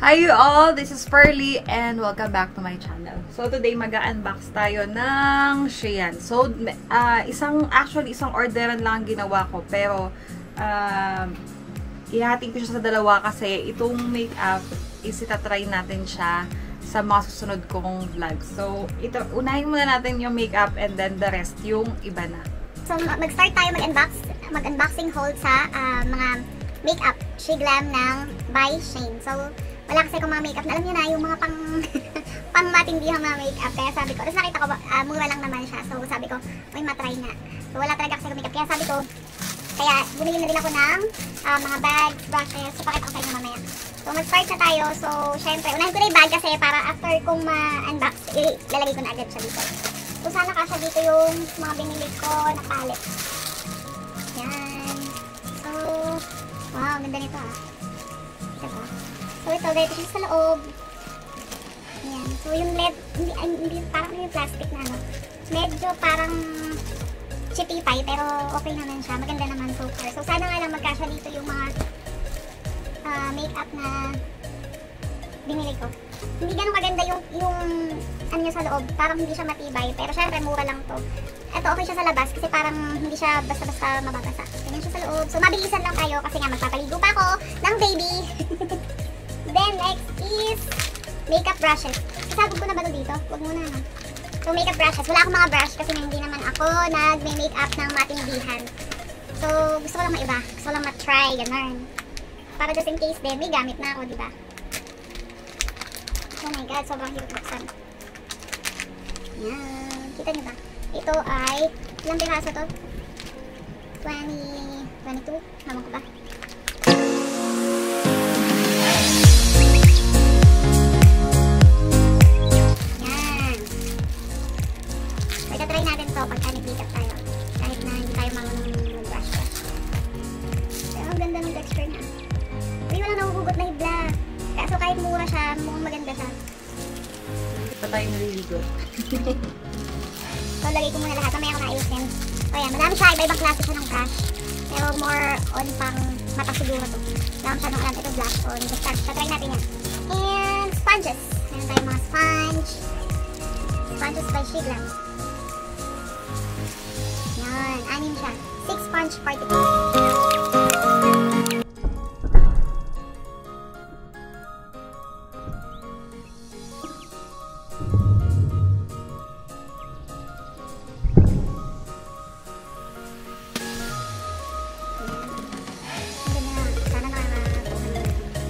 Hi you all! This is Pearly and welcome back to my channel. So today mag-unbox tayo ng Shein. So isang orderan lang ginawa ko pero ihating ko siya sa dalawa kasi itong makeup is itatry natin siya sa mga susunod kong vlog. So ito, unahin muna natin yung makeup and then the rest yung iba na. So mag-start tayo mag-unboxing haul sa mga makeup SHEGLAM ng by Shein. So wala kasi akong mga makeup na alam niyo na yung mga pang matindihang mga makeup. Kaya sabi ko, tapos nakita ko mura lang naman siya. So sabi ko, may matry na. So wala talaga kasi akong makeup. Kaya sabi ko, kaya bumili na rin ako ng mga bags, brushes. So pakita ko sa inyo mamaya. So mag-start na tayo. So syempre, unahin ko na yung bag kasi para after kong ma-unbox, lalagay ko na agad siya dito. So sana kasya dito yung mga binili ko na palette. Yan. So, wow, ganda nito ah. Diba? So ito, dito siya sa loob. Ayan. So yung LED, hindi parang yung plastic na ano. Medyo parang chippy-pie, pero okay naman siya. Maganda naman so far. So sana nga lang magkasya dito yung mga makeup na binili ko. Hindi ganun maganda yung ano niya sa loob. Parang hindi siya matibay. Pero syempre, mura lang to. Ito, okay siya sa labas kasi parang hindi siya basta-basta mababasa. Ganyan siya sa loob. So mabilisan lang tayo kasi nga magpapaligo pa ako ng baby. Then, next is makeup brushes. Isabog ko na ba ito dito? Huwag muna na. So, makeup brushes. Wala akong mga brush kasi hindi naman ako nag-makeup ng matindihan. So, gusto ko lang maiba. Gusto ko lang matry. Ganun. Para just in case din, may gamit na ako, diba? Oh my God, sobrang hirap buksan. Yan. Kita nyo ba? Ito ay, ilang piraso to? 22? Naman ko ba? Try natin to pagka nag-makeup tayo. Kahit na hindi tayo marunong mag-brush. Pero ang ganda ng texture niya. Uy, walang nahuhugot na hibla. Kaso kahit mura siya, mukhang maganda siya. Hindi pa tayo naliligot. So, lagay ko muna lahat. Mamaya ko naayusin. So, ayan. Madami siya. Iba-ibang klase siya ng brush. Pero more on pang mata siguro to. Lang siya nung alam. Ito blush on. Basta, try natin yan. And sponges. Meron tayong mga sponge. Sponges by SHEGLAM. Yan, anim siya. 6 sponge particles.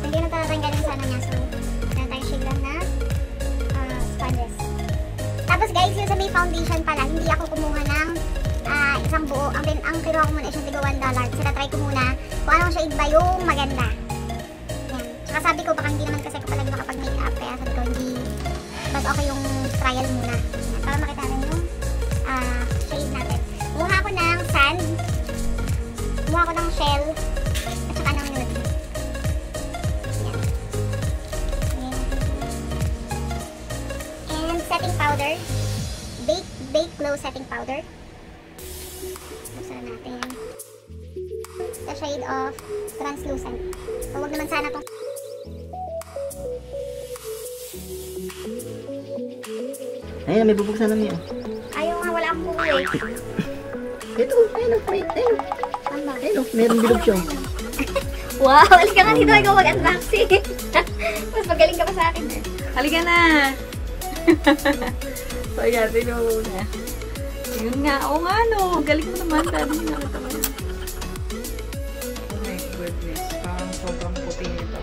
Hindi na tatanggalin sana niya. So, meron tayong SHEGLAM na sponges. Tapos guys, yung sa may foundation pala, hindi ako kumuha ng isang buo. Ang kinuha ko muna is yung tiga $1. Kasi na-try ko muna kung anong shade ba yung maganda. Yan. Tsaka sabi ko, baka hindi naman kasi ako palagi makapag-makeup. Kaya sabi ko, hindi. Mas okay yung trial muna. Yan. Para makita natin yung shade natin. Kumuha ko ng sand. Kumuha ko ng shell. At saka ng nude. Yan. And setting powder. Bake glow setting powder. Buksan natin. The shade of translucent. So, huwag naman sana itong ayun, may bubuksan na niya. ayaw nga, wala akong buo eh. Ito, ayun, ayun. Ano? Ayun, meron bilog siya. Wow, halika nga dito, ikaw mag-unboxing. Mas magaling ka pa sa akin eh. Halika na! So ayan, tignan mo na. Yun nga, oo nga no. Galing mo naman. Dami na nakita mo yan. Oh my goodness. Parang sobrang puti nito.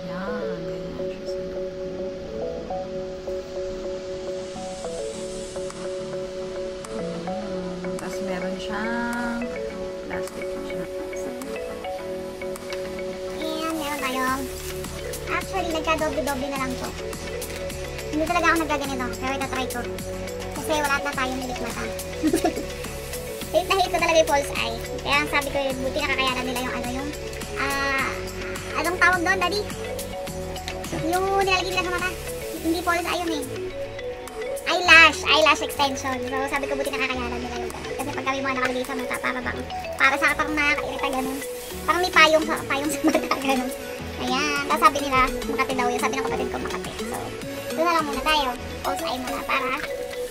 Yan. Ganyan siya sa tapos meron siyang plastic siya. And meron tayong actually, nagka-doble-doble na lang to. Hindi talaga ako nagaganito, pero itatry ko. Kasi wala na tayong nilikmata. Hate na hate ko talaga yung false eye. Kaya sabi ko, buti nakakayanan nila yung ano yung anong tawag doon, daddy? Yung nilalagay nila sa mata. Hindi false eye yun eh. Eyelash extension. So sabi ko, buti nakakayanan nila yung ganun. Kasi pag kami mga nakalagay sa mata, para sa parang nakakairita ganun. Parang may payong sa mata, ganun. Ayan. Tapos sabi nila, Makati daw yun. Sabi ng kapatid ko, Makati. So, doon na lang muna tayo. False eye muna para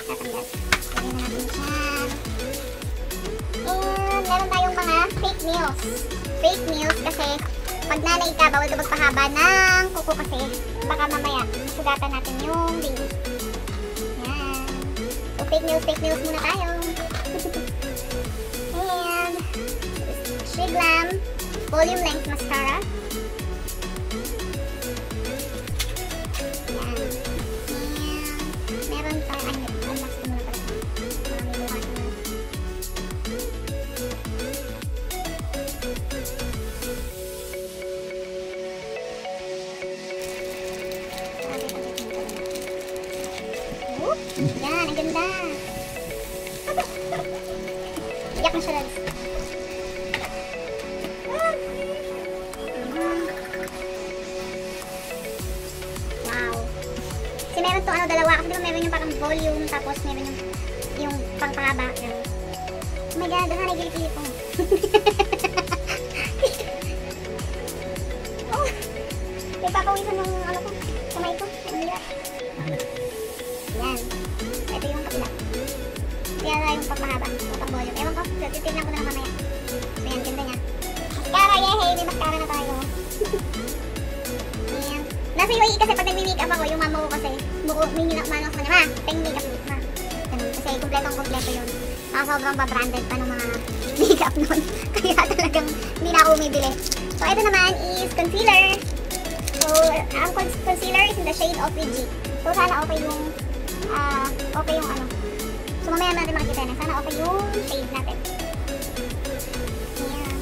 natanggal. Lagyan na natin siya. And meron tayong mga fake nails. Fake nails kasi pag nanay ka, bawal ka magpahaba ng kuko kasi baka mamaya masugatan natin yung nails. Ayan. So, fake nails muna tayo. And SHEGLAM Volume Length Mascara. Yan, ang ganda. Iyak na siya, lads. Wow. Kasi meron to, dalawa. Kasi diba meron yung parang volume, tapos meron yung pangpahaba. Oh my god, doon na nagilip-ilip ko. Oh, may papawisan ng kamay ko. Ang hirap. Yan. So, ito yung kapila. Kaya na yung pagmahaba. Pang volume. Ewan ko. Titignan ko na lang mamaya. So, yan. Ganda niya. Mascara. Yehey! May mascara na tayo. Ayan. Nasa UAE kasi pag nagmi-makeup ako, yung mama ko kasi, may manong sa kanya, ma, peng makeup look, ma. Ganun. Kasi kompletong-kompleto yun. Sobrang pa-branded pa ng mga makeup nun. Kaya talagang hindi na ako umibili. So, ito naman is concealer. So, ang concealer is in the shade of G. So, sana okay yung So, mamaya natin makikita na. Sana okay yung shade natin. Ayan.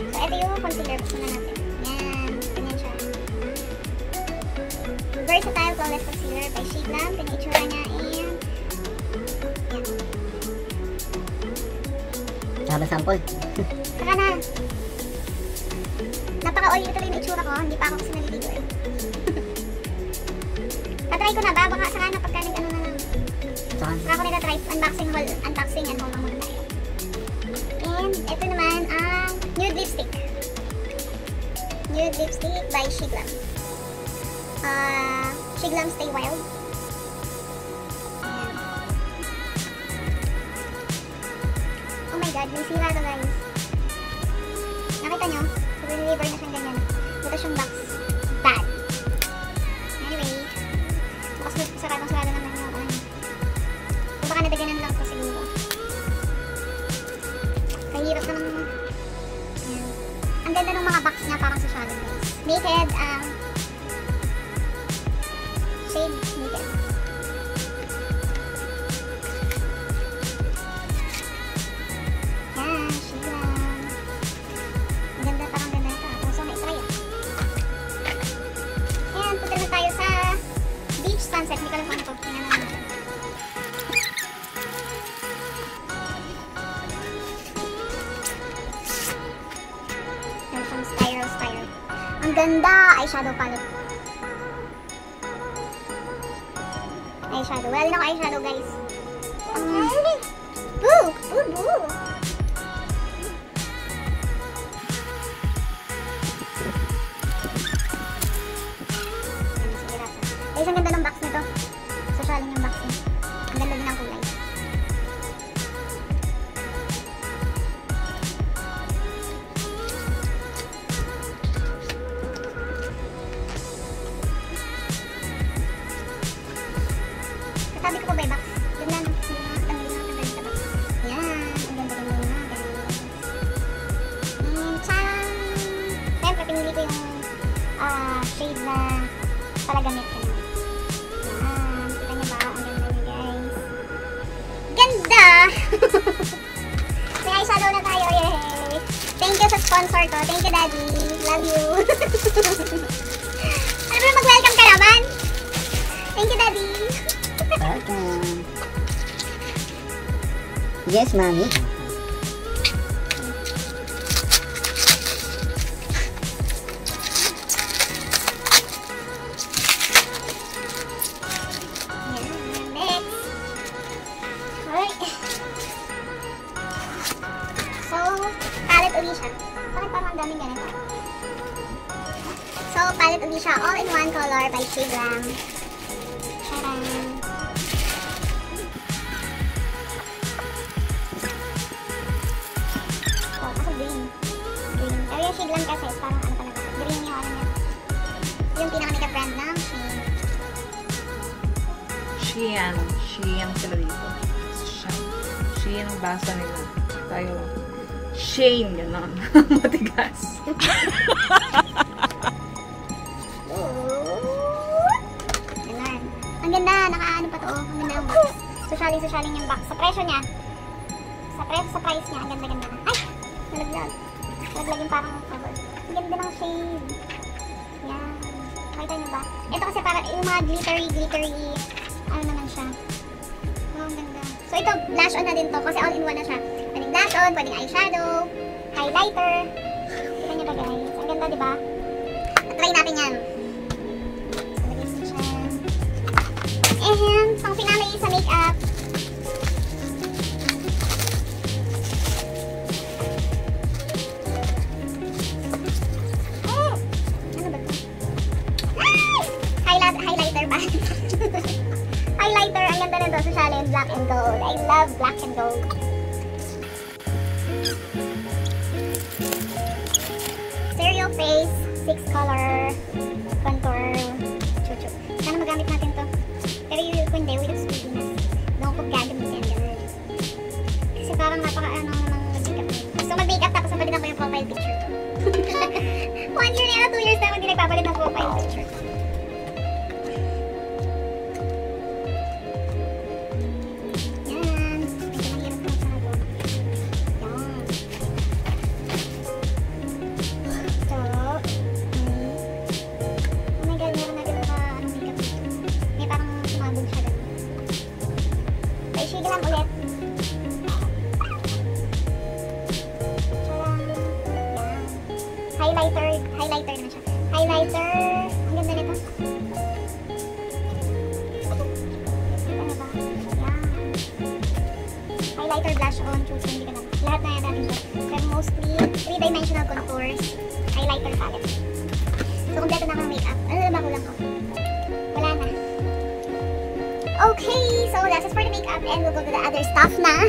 So, ito yung concealer. Buksan na natin. Ayan. Ganyan siya. Versatile Flawless Concealer by SHEGLAM. Ganyan itsura niya. Ayan. Saka sample. Saka na. Napaka-oily tuloy na itsura ko. Hindi pa ako kasi naliligo eh. Tatry ko na ba? Baka saka na pagka nag-ano na lang. Saka ako nag-try unboxing and haul lang muna tayo. And ito naman ang nude lipstick. Nude lipstick by SHEGLAM. SHEGLAM Stay Wild. Ayan. Oh my god, may sira to guys. Nakita nyo? Deliver na siyang ganyan. Ito siyang box. Bad. Anyway. Bukas na sarado naman yung ano. So baka nadaganan lang ito siguro. Kahirap naman. Ayan. Ang ganda ng mga box niya parang sa shadow guys. Naked shade naked. Yan, SHEGLAM. Ang ganda, parang ganda ito. So, may try ah. Ayan, punta na tayo sa beach sunset. Hindi ko alam kung ano ito. Tingnan naman natin. There's some spiral. Ang ganda! Eyeshadow palette. Eyeshadow. Wala din ako eyeshadow, guys. Boo! Boo! Boo! Guys, ang ganda ng box nito. Socialin yung box niya. Ang ganda din ang kulay. Sabi ko pa ba yung box? Yun lang. Tanggalin sa box. Yan. Ang ganda rin yung mga guys. And tsan! Siyempre, pinili ko yung shade na palagamit ko na. Yan. Kita niyo ba? Ang ganda niya guys. Ganda! May eyeshadow na tayo. Yay! Thank you sa sponsor ko. Thank you, Daddy. Love you. Ano ba mag-welcome ka naman? Thank you, Daddy. Welcome. Yes, Mommy. So, siya. Bakit parang ang daming ganito? So, palette uli siya. All-in-one color by SHEGLAM. Charan! Oh, ako green. Green. Pero yung SHEGLAM kasi, parang ano talaga. Green yung ano niya. Yung pinaka-makeup brand ng Shein. Shein. Shein sila dito. Shein ang basa nila. Tayo. Shein, gano'n. Matigas. Ganun. Ang ganda, nakaano pa to. Ang ganda ang box. Socialing yung box. Sa presyo niya. Sa price niya, ang ganda-ganda na. Ay! Nalaglag. Nalaglag yung parang cover. Ang ganda ng shade. Yan. Makita niyo ba? Ito kasi parang yung mga glittery, ano naman siya. Wow, ang ganda. So ito, blush on na din to kasi all-in-one na siya. Pwedeng blush on, pwedeng eyeshadow, highlighter. Kita niyo ba guys? Ang ganda, di ba? Try natin yan. So, lagay mo siya. And, pang finale sa makeup. Ano ba ito? Highlighter ba? Highlighter, ang ganda nito. Social and black and gold. I love black and gold. Stereo face, 6-color contour. Chuchu. Sana magamit natin to. Pero kung hindi, we look sweetiness. Doon ko gagamitin. Ganun. Kasi parang napaka-ano namang mag-makeup. Gusto mag-makeup tapos napalitan ko yung profile picture ko. 1 year na 2 years na hindi nagpapalit ng profile picture ko. SHEGLAM ulit. Highlighter naman siya. Highlighter, ang ganda nito. Ano ba? Yan. Highlighter, blush on, choose, hindi ka na. Lahat na yan natin ito. Pero mostly, 3-dimensional contours, highlighter palette. So, kompleto na ang makeup. Ano na ba kulang ko? Wala na. Okay, so that's it for the makeup and we'll go to the other stuff na.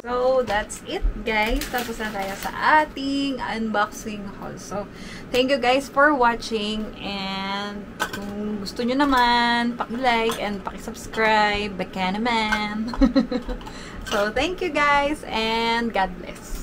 So, that's it guys. Tapos na tayo sa ating unboxing haul. So, thank you guys for watching and kung gusto nyo naman, paki-like and paki-subscribe. Baka naman. So, thank you guys and God bless.